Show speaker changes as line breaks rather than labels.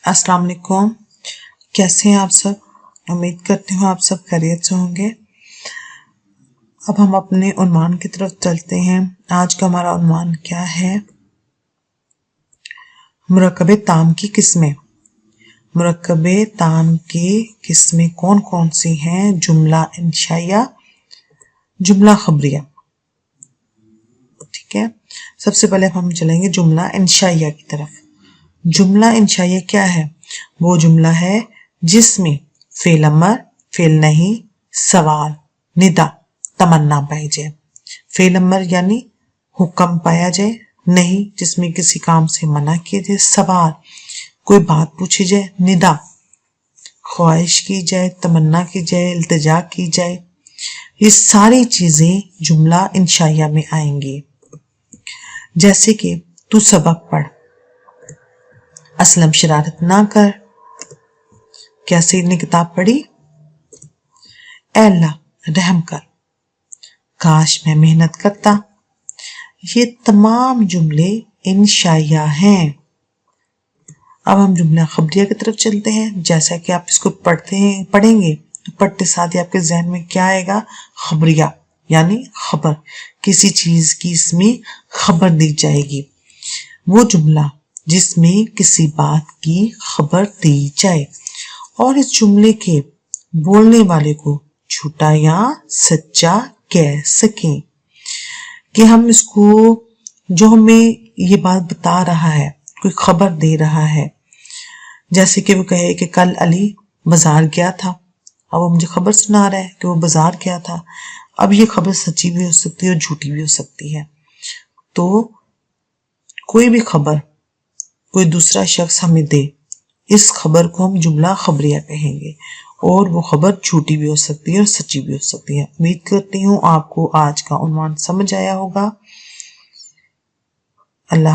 अस्सलाम वालेकुम। कैसे हैं आप सब? उम्मीद करती हूँ आप सब खैरियत से होंगे। अब हम अपने उन्वान की तरफ चलते हैं। आज का हमारा उन्वान क्या है? मुरक्कबे ताम की किस्में। मुरक्कबे ताम की किस्में कौन कौन सी हैं? जुमला इंशाइया, जुमला खबरिया। ठीक है, सबसे पहले हम चलेंगे जुमला इंशाइया की तरफ। जुमला इंशाइया क्या है? वो जुमला है जिसमें फेल अमर, फेल नहीं, सवाल, निदा, तमन्ना पाई जाए। फेल अमर यानी हुक्म पाया जाए, नहीं जिसमें किसी काम से मना किया जाए, सवाल कोई बात पूछी जाए, निदा ख्वाहिश की जाए, तमन्ना की जाए, इल्तिजा की जाए। ये सारी चीजें जुमला इंशाइया में आएंगी। जैसे कि तू सबक पढ़, असलम शरारत ना कर, क्या सईद ने किताब पढ़ी, ऐ अल्लाह रहम कर, काश मैं मेहनत करता। ये तमाम जुमले इंशाइया हैं। अब हम जुमला खबरिया की तरफ चलते हैं। जैसा कि आप इसको पढ़ेंगे तो पढ़ते साथ ही आपके जहन में क्या आएगा? खबरिया यानी खबर, किसी चीज की इसमें खबर दी जाएगी। वो जुमला जिसमें किसी बात की खबर दी जाए और इस जुमले के बोलने वाले को झूठा या सच्चा कह सकें। कि हम इसको, जो हमें ये बात बता रहा है, कोई खबर दे रहा है, जैसे कि वो कहे कि कल अली बाजार गया था। अब वो मुझे खबर सुना रहा है कि वो बाजार गया था। अब ये खबर सच्ची भी हो सकती है और झूठी भी हो सकती है। तो कोई भी खबर कोई दूसरा शख्स हमें दे, इस खबर को हम जुमला खबरिया कहेंगे और वो खबर झूठी भी हो सकती है और सच्ची भी हो सकती है। उम्मीद करती हूँ आपको आज का उन्वान समझ आया होगा। अल्लाह।